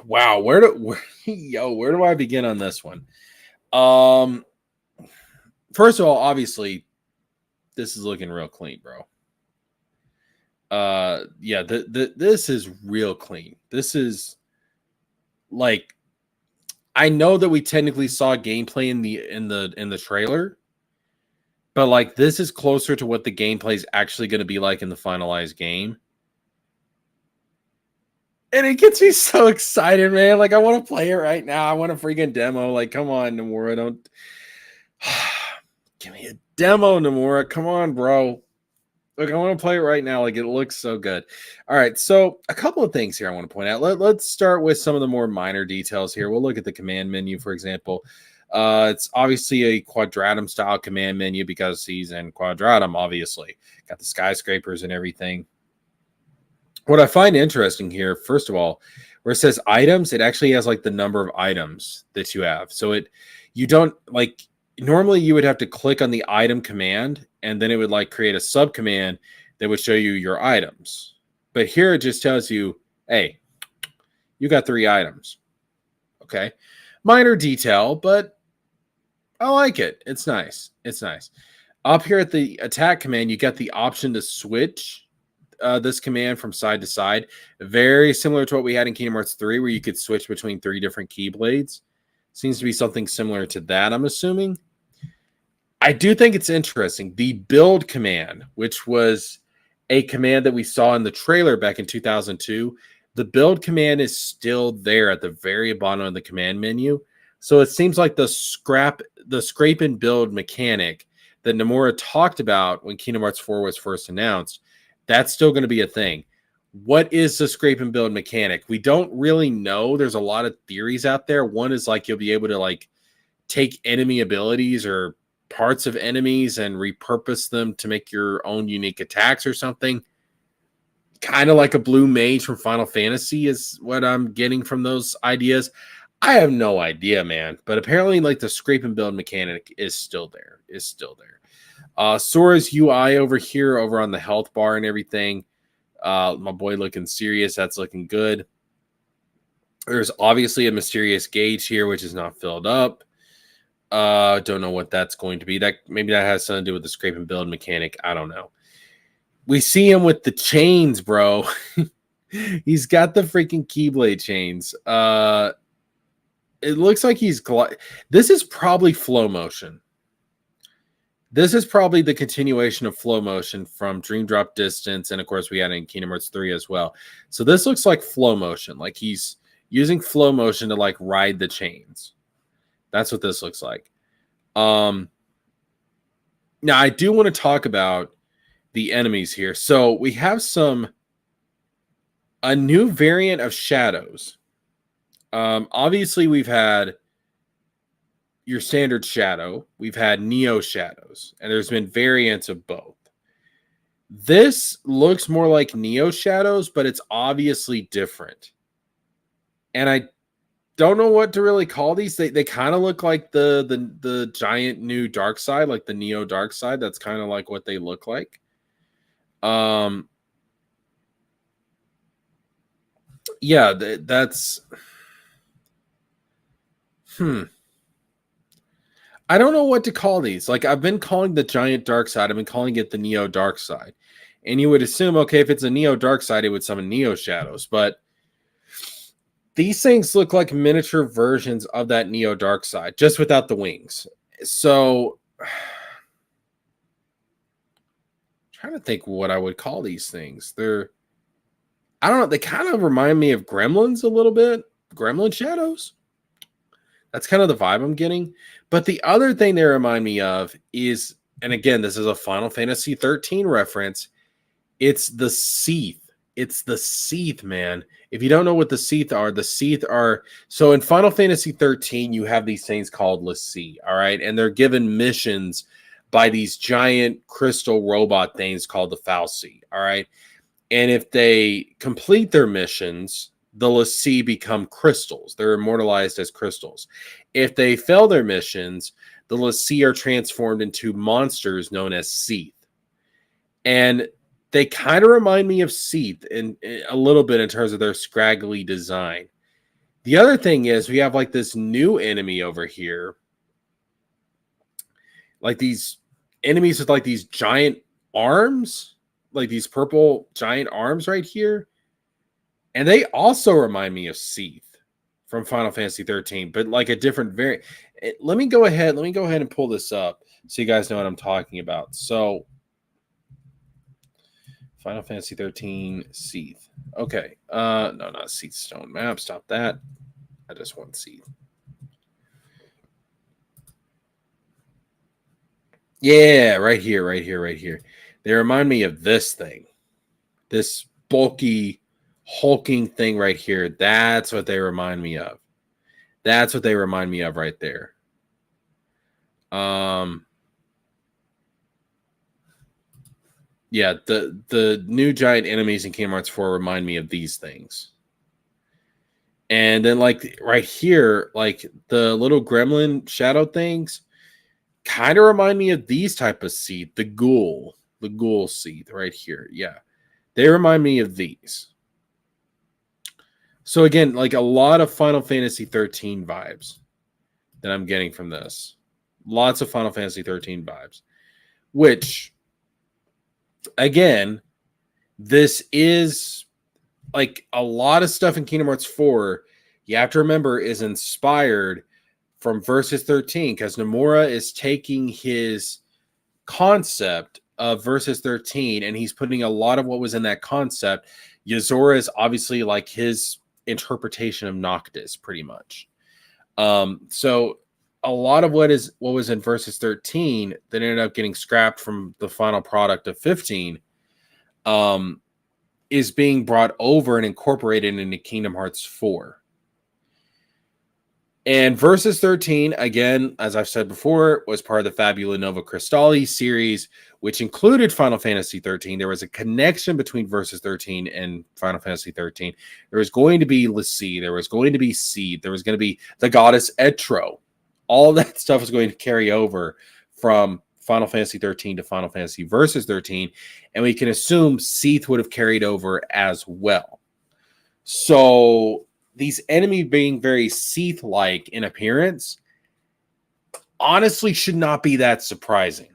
wow, where do I begin on this one? First of all, obviously, this is looking real clean, bro. Yeah, this is real clean. This is like, I know that we technically saw gameplay in the trailer, but like this is closer to what the gameplay is actually going to be like in the finalized game. And it gets me so excited, man. Like, I want to play it right now. I want a freaking demo. Like, come on, Nomura. Don't give me a demo, Nomura. Come on, bro. Look, I want to play it right now. Like, it looks so good. All right, so a couple of things here I want to point out. Let's start with some of the more minor details here. We'll look at the command menu, for example. It's obviously a Quadratum style command menu because he's in Quadratum, obviously. Got the skyscrapers and everything. What I find interesting here, first of all, where it says items, it actually has like the number of items that you have. So you don't like, normally you would have to click on the item command and then it would like create a sub command that would show you your items. But here it just tells you, hey, you got 3 items. Okay. Minor detail, but I like it. It's nice. It's nice. Up here at the attack command, you got the option to switch this command from side to side. Very similar to what we had in Kingdom Hearts 3, where you could switch between 3 different keyblades. Seems to be something similar to that, I'm assuming. I do think it's interesting. The build command, which was a command that we saw in the trailer back in 2002, the build command is still there at the very bottom of the command menu. So it seems like the scrape and build mechanic that Nomura talked about when Kingdom Hearts 4 was first announced, that's still going to be a thing. What is the scrape and build mechanic? We don't really know. There's a lot of theories out there. One is like you'll be able to like take enemy abilities or parts of enemies and repurpose them to make your own unique attacks or something. Kind of like a blue mage from Final Fantasy is what I'm getting from those ideas. I have no idea, man. But apparently, like the scrape and build mechanic is still there. Sora's UI over here, over on the health bar and everything. My boy looking serious. That's looking good. There's obviously a mysterious gauge here, which is not filled up. Don't know what that's going to be. Maybe that has something to do with the scrape and build mechanic. I don't know. We see him with the chains, bro. He's got the freaking Keyblade chains. It looks like he's this is probably flow motion. This is probably the continuation of flow motion from Dream Drop Distance, and of course we had it in Kingdom Hearts 3 as well. So this looks like flow motion, like he's using flow motion to like ride the chains. That's what this looks like. Now I do want to talk about the enemies here. So we have a new variant of shadows. Obviously we've had your standard shadow. We've had Neo shadows, and there's been variants of both. This looks more like Neo shadows, but it's obviously different. And I don't know what to really call these. They kind of look like the giant new dark side, like the Neo dark side. That's kind of like what they look like. Yeah, that's I don't know what to call these. Like I've been calling the giant dark side, I've been calling it the Neo dark side. And you would assume, okay, if it's a Neo dark side, it would summon Neo shadows, but these things look like miniature versions of that Neo dark side, just without the wings. So trying to think what I would call these things. I don't know, they kind of remind me of Gremlins a little bit. Gremlin shadows. That's kind of the vibe I'm getting. But the other thing they remind me of is, and again, this is a Final Fantasy 13 reference, it's the Seath. It's the Seath, man. If you don't know what the Seath are, so in Final Fantasy 13, you have these things called l'Cie, all right? And they're given missions by these giant crystal robot things called the fal'Cie, all right? And if they complete their missions, the l'Cie become crystals. They're immortalized as crystals. If they fail their missions, the l'Cie are transformed into monsters known as Seath. And they kind of remind me of Seath in a little bit in terms of their scraggly design. The other thing is we have like this new enemy over here. Like these enemies with like these giant arms, like these purple giant arms right here. And they also remind me of Seath from Final Fantasy 13, but like a different variant. Let me go ahead and pull this up so you guys know what I'm talking about. So Final Fantasy 13 Seath. Okay. No, not Seath Stone Map. Stop that. I just want Seath. Yeah, right here. They remind me of this thing. This bulky, hulking thing right here. That's what they remind me of. That's what they remind me of right there. Yeah, the new giant enemies in Kingdom Hearts 4 remind me of these things. And then like right here, like the little gremlin shadow things kind of remind me of these type of Seath, the ghoul Seath right here. Yeah. They remind me of these. So again, like a lot of Final Fantasy 13 vibes that I'm getting from this. Lots of Final Fantasy 13 vibes. Which, again, this is like a lot of stuff in Kingdom Hearts 4, you have to remember, is inspired from Versus 13, because Nomura is taking his concept of Versus 13 and he's putting a lot of what was in that concept. Yozora is obviously like his interpretation of Noctis, pretty much. So a lot of what was in Versus 13 that ended up getting scrapped from the final product of 15 is being brought over and incorporated into Kingdom Hearts 4. And Versus 13, again, as I've said before, was part of the Fabula Nova Crystallis series, which included Final Fantasy 13. There was a connection between Versus 13 and Final Fantasy 13. There was going to be Lassie. There was going to be Seed. There was going to be the goddess Etro. All that stuff was going to carry over from Final Fantasy 13 to Final Fantasy Versus 13. And we can assume Seath would have carried over as well. So these enemies being very Seath-like in appearance honestly should not be that surprising.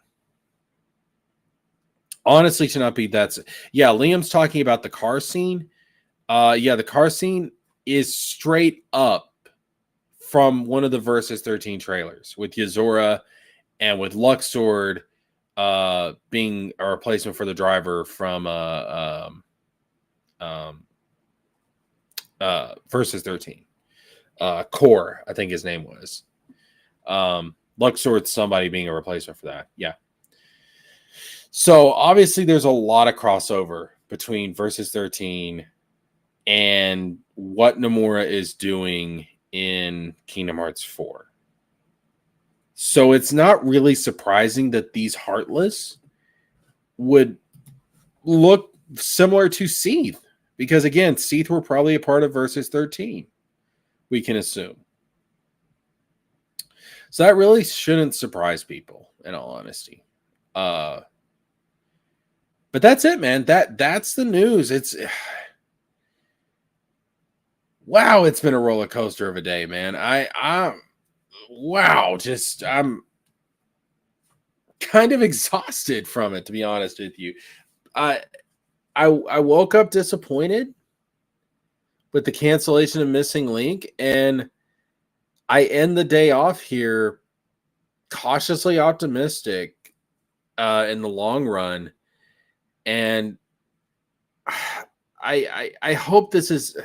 Honestly should not be that. Yeah, Liam's talking about the car scene. Yeah, the car scene is straight up from one of the Versus 13 trailers with Yozora and with Luxord being a replacement for the driver from Versus 13. Core, I think his name was. Luxord's somebody being a replacement for that. Yeah. So obviously there's a lot of crossover between Versus 13 and what Nomura is doing in Kingdom Hearts 4. So it's not really surprising that these Heartless would look similar to Seath. Because again, Seath were probably a part of Versus 13, we can assume. So that really shouldn't surprise people, in all honesty. But that's it, man. That's the news. It's wow, it's been a roller coaster of a day, man. I'm kind of exhausted from it, to be honest with you. I woke up disappointed with the cancellation of Missing Link, and I end the day off here cautiously optimistic in the long run. And I hope this is,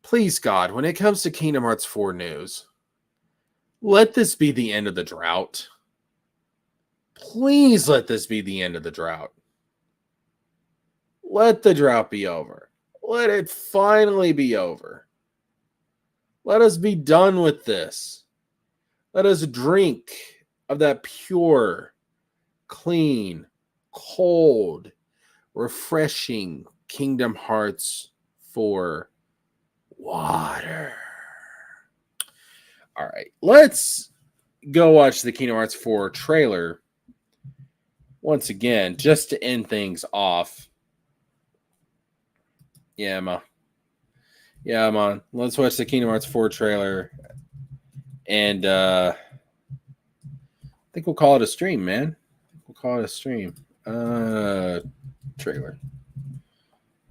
please God, when it comes to Kingdom Hearts 4 news, let this be the end of the drought. Please let this be the end of the drought. Let the drought be over. Let it finally be over. Let us be done with this. Let us drink of that pure, clean, cold, refreshing Kingdom Hearts 4 water. All right, let's go watch the Kingdom Hearts 4 trailer once again, just to end things off. Yeah, man. Let's watch the Kingdom Hearts 4 trailer. And I think we'll call it a stream, man. We'll call it a stream. Trailer.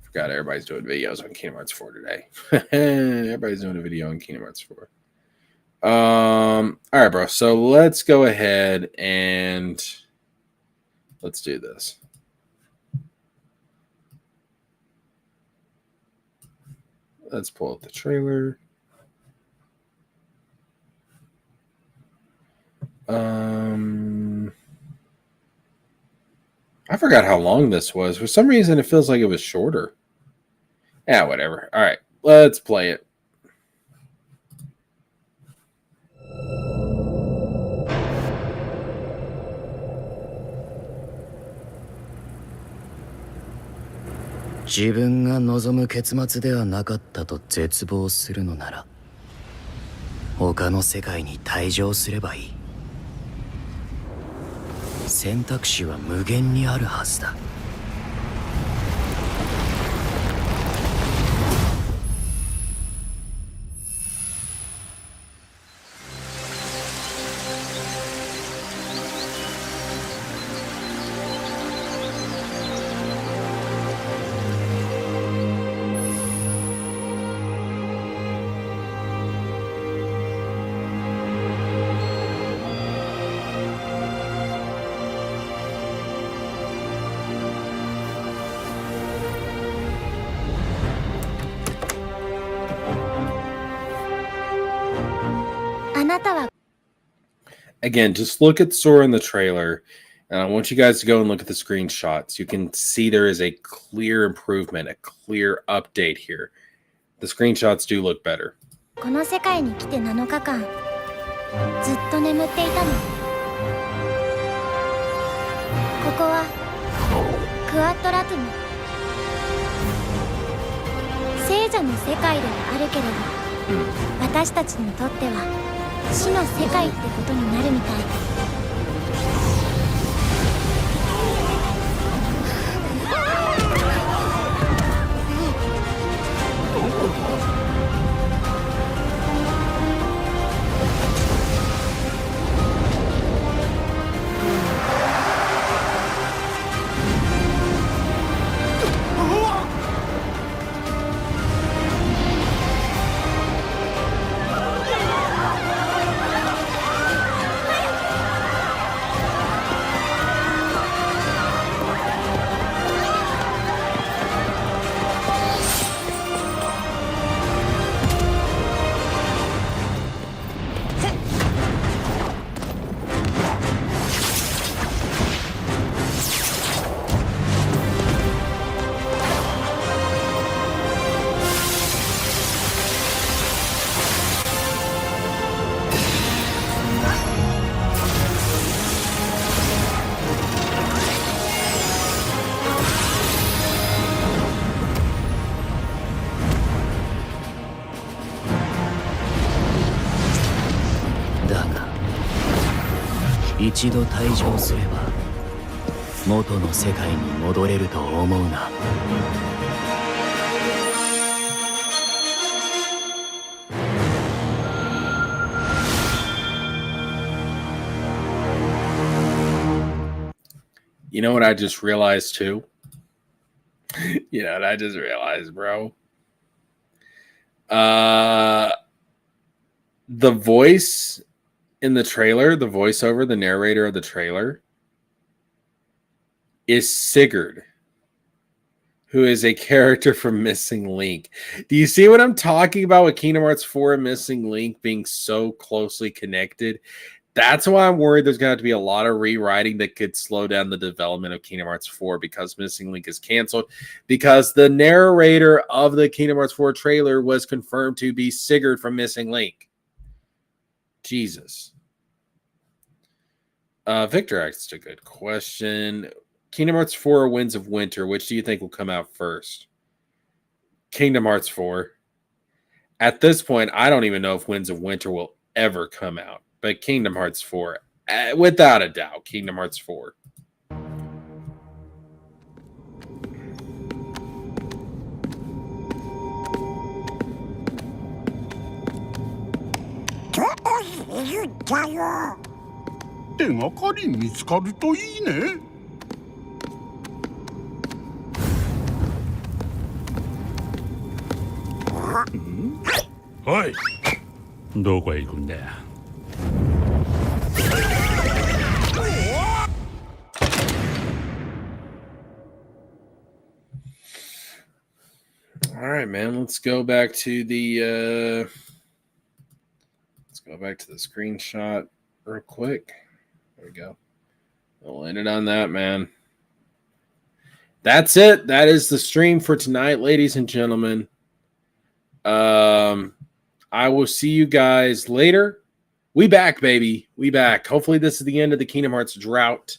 Forgot everybody's doing videos on Kingdom Hearts 4 today. Everybody's doing a video on Kingdom Hearts 4. All right, bro. So let's go ahead and let's do this. Let's pull up the trailer. I forgot how long this was. For some reason, it feels like it was shorter. Yeah, whatever. All right, let's play it.
自分が望む結末ではなかったと絶望するのなら他の世界に退場すればいい。選択肢は無限にあるはずだ。
なたは
Again, just look at Sora in the trailer, and I want you guys to go and look at the screenshots. You can see there is a clear improvement, a clear update here. The screenshots do look better.
この世界に来て7日間ずっと眠っていたの。ここはクワットラトゥム、聖者の世界ではあるけれど、私たちにとっては死の世界ってことになるみたい。
一度退場すれば元の世界に戻れると思うな。
You know what I just realized too? You know what I just realized, bro? The voice in the trailer, the voiceover, the narrator of the trailer is Sigurd, who is a character from Missing Link. Do you see what I'm talking about with Kingdom Hearts 4 and Missing Link being so closely connected? That's why I'm worried there's going to have to be a lot of rewriting that could slow down the development of Kingdom Hearts 4 because Missing Link is canceled, because the narrator of the Kingdom Hearts 4 trailer was confirmed to be Sigurd from Missing Link. Jesus. Victor asked a good question. Kingdom Hearts 4 or Winds of Winter, which do you think will come out first? Kingdom Hearts 4. At this point, I don't even know if Winds of Winter will ever come out. But Kingdom Hearts 4, without a doubt, Kingdom Hearts 4.
Oi! どこへ行くんだよ。
All right, man. Let's go back to the screenshot real quick. There we go. We'll end it on that, man. That's it. That is the stream for tonight, ladies and gentlemen. I will see you guys later. We back, baby. We back. Hopefully this is the end of the Kingdom Hearts drought.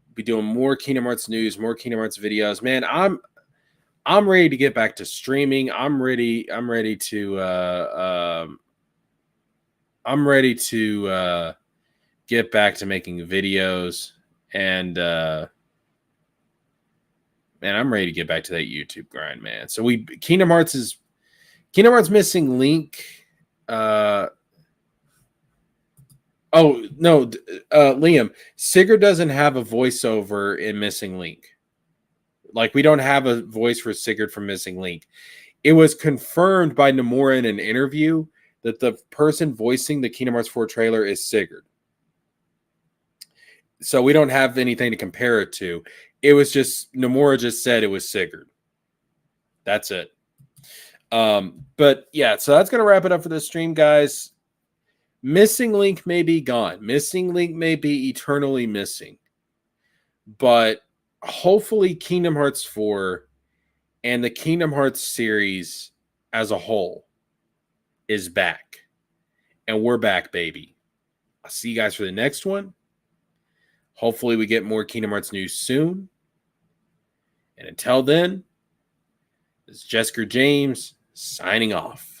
We'll be doing more Kingdom Hearts news, more Kingdom Hearts videos. Man, I'm ready to get back to streaming. I'm ready to get back to making videos, and man, I'm ready to get back to that YouTube grind, man. So Kingdom Hearts Missing Link. Liam, Sigurd doesn't have a voiceover in Missing Link. Like, we don't have a voice for Sigurd from Missing Link. It was confirmed by Nomura in an interview that the person voicing the Kingdom Hearts 4 trailer is Sigurd. So we don't have anything to compare it to. It was just, Nomura just said it was Sigurd. That's it. But yeah, so that's going to wrap it up for this stream, guys. Missing Link may be gone. Missing Link may be eternally missing. But hopefully Kingdom Hearts 4 and the Kingdom Hearts series as a whole is back. And we're back, baby. I'll see you guys for the next one. Hopefully we get more Kingdom Hearts news soon. And until then, this is JeskerJames signing off.